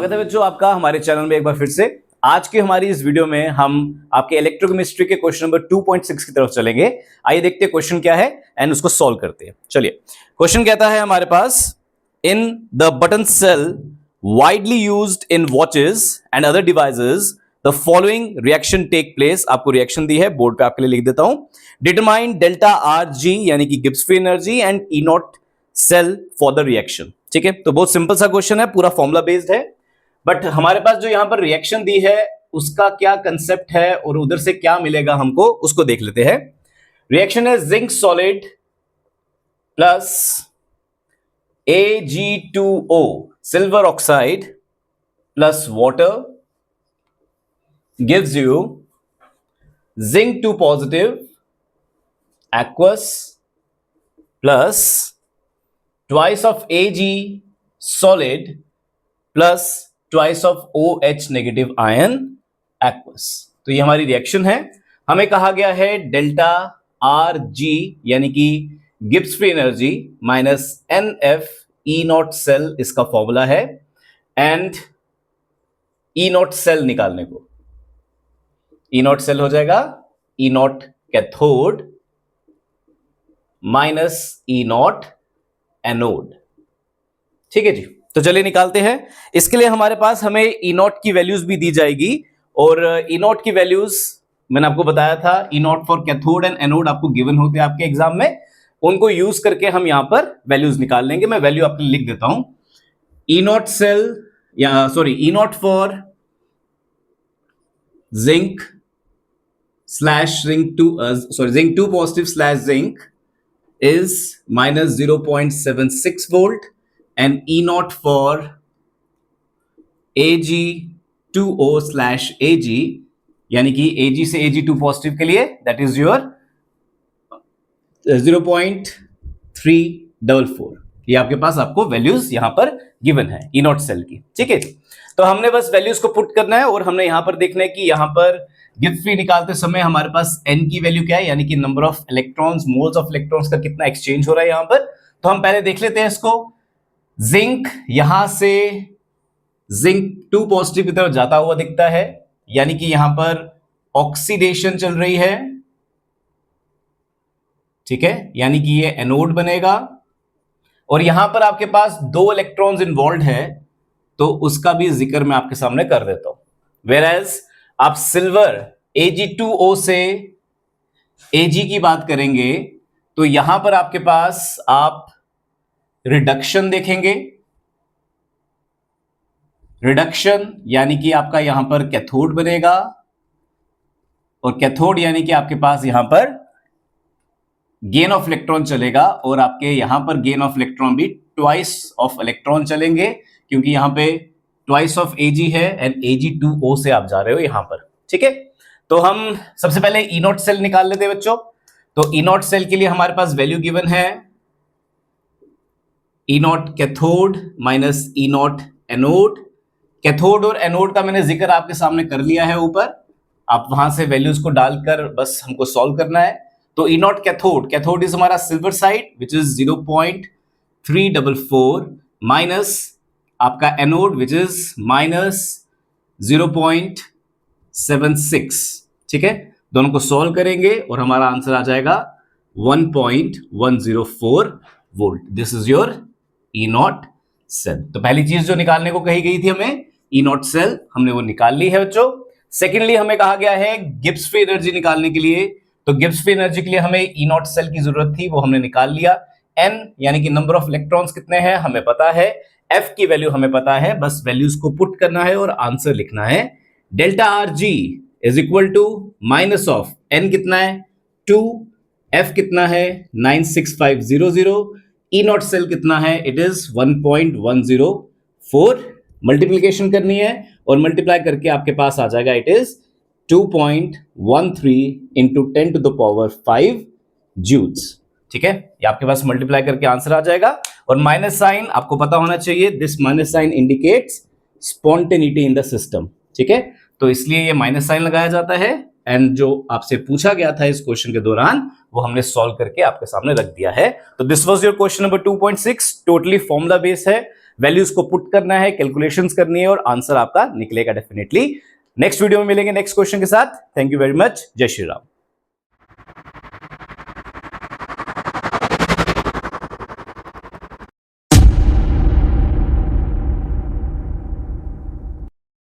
स्वागत है बच्चों आपका हमारे चैनल में एक बार फिर से। आज की हमारी इस वीडियो में हम आपके इलेक्ट्रोकेमिस्ट्री के क्वेश्चन नंबर 2.6 की तरफ चलेंगे। आइए देखते हैं क्वेश्चन क्या है एंड उसको सॉल्व करते हैं। चलिए, क्वेश्चन कहता है हमारे पास, in the button cell widely used in watches and other devices the following reaction take place. आपको रिएक्शन दी है, बोर्ड पे आपके लिए लिख देता हूं। डिटरमाइन डेल्टा आर जी यानी कि Gibbs free energy and E naught cell for the reaction. ठीक है, तो बहुत सिंपल सा क्वेश्चन है, पूरा फॉर्मूला बेस्ड है, बट हमारे पास जो यहां पर रिएक्शन दी है उसका क्या कंसेप्ट है और उधर से क्या मिलेगा हमको, उसको देख लेते हैं। रिएक्शन है zinc solid plus Ag2O silver oxide plus water gives you zinc 2 positive aqueous plus twice of Ag solid plus twice of OH negative ion aqueous। तो ये हमारी रिएक्शन है। हमें कहा गया है डेल्टा आर जी यानी कि Gibbs free energy minus NF E naught cell, इसका फॉर्मूला है, एंड ई नॉट सेल निकालने को, ई नॉट सेल हो जाएगा E naught cathode minus E naught anode. ठीक है जी, तो चलिए निकालते हैं। इसके लिए हमारे पास हमें ई नॉट की वैल्यूज भी दी जाएगी, और ई नॉट की वैल्यूज मैंने आपको बताया था, E naught for cathode and anode आपको गिवन होते हैं आपके एग्जाम में, उनको यूज करके हम यहां पर वैल्यूज निकाल लेंगे। मैं वैल्यू आपके लिए लिख देता हूं। ई नॉट सेल या sorry E naught for zinc slash zinc 2 positive slash zinc is minus 0.76 volt and E naught for Ag2O slash Ag यानी कि Ag से Ag2 पॉजिटिव के लिए that is your 0.344। ये आपके पास आपको वैल्यूज यहां पर गिवन है ई नॉट सेल की। ठीक है, तो हमने बस वैल्यूज को पुट करना है और हमने यहां पर देखना है कि यहां पर गिब्स फ्री निकालते समय हमारे पास n की वैल्यू क्या है, यानी कि number of electrons, moles of electrons का कितना एक्सचेंज हो रहा है यहां पर। तो हम पहले देख लेते हैं इसको। जिंक यहां से जिंक 2 पॉजिटिव की तरफ जाता हुआ दिखता है, यानी कि यहां पर ऑक्सीडेशन चल रही है। ठीक है, यानी कि ये एनोड बनेगा, और यहां पर आपके पास 2 इलेक्ट्रॉन्स इन्वॉल्व है, तो उसका भी जिक्र मैं आपके सामने कर देता हूं। वेयरएज आप सिल्वर Ag2O से Ag की बात करेंगे तो यहां पर आपके पास आप रिडक्शन देखेंगे। रिडक्शन यानी कि आपका यहां पर कैथोड बनेगा, और कैथोड यानी कि आपके पास यहां पर गेन ऑफ इलेक्ट्रॉन चलेगा, और आपके यहां पर गेन ऑफ इलेक्ट्रॉन भी ट्वाइस ऑफ इलेक्ट्रॉन चलेंगे, क्योंकि यहां पे ट्वाइस ऑफ Ag है एंड Ag2O से आप जा रहे हो यहां पर। ठीक है, तो हम सबसे पहले ई नॉट सेल निकाल लेते हैं बच्चों। तो ई नॉट सेल के लिए हमारे पास वैल्यू गिवन है E naught cathode minus E naught anode. Cathode और एनोड का मैंने जिक्र आपके सामने कर लिया है ऊपर, आप वहां से वैल्यूज को डालकर बस हमको सॉल्व करना है। तो ई नॉट कैथोड, कैथोड इज हमारा silver side which is 0.344 minus आपका एनोड विच इज माइनस 0.76। ठीक है, दोनों को सॉल्व करेंगे और हमारा आंसर आ जाएगा 1.104 volt. This is your E naught cell. तो पहली चीज जो निकालने को कही गई थी हमें, ई नॉट सेल, हमने वो निकाल ली है बच्चों। सेकेंडली हमें कहा गया है गिब्स फ्री एनर्जी निकालने के लिए, तो गिब्स फ्री एनर्जी के लिए हमें ई नॉट सेल की जरूरत थी, वो हमने निकाल लिया। n यानी कि नंबर ऑफ इलेक्ट्रॉन्स कितने हैं हमें पता है, f की वैल्यू हमें पता है, बस वैल्यूज को पुट करना है और आंसर लिखना है। Delta R G is equal to minus of n कितना है 2, f कितना है 96500, ई नॉट सेल कितना है इट इज 1.104। मल्टीप्लीकेशन करनी है और मल्टीप्लाई करके आपके पास आ जाएगा it is 2.13 into 10 to the power 5 joules. ठीक है, ये आपके पास मल्टीप्लाई करके आंसर आ जाएगा। और माइनस साइन आपको पता होना चाहिए, this minus sign indicates spontaneity in the system. ठीक है, तो इसलिए ये माइनस साइन लगाया जाता है, एंड जो आपसे पूछा गया था इस क्वेश्चन के दौरान वो हमने सॉल्व करके आपके सामने रख दिया है। तो this was your question number 2.6, totally formula base है। वैल्यूज को पुट करना है, कैलकुलेशंस करनी है और आंसर आपका निकलेगा डेफिनेटली। नेक्स्ट वीडियो में मिलेंगे नेक्स्ट क्वेश्चन के साथ। Thank you very much. जय श्री राम।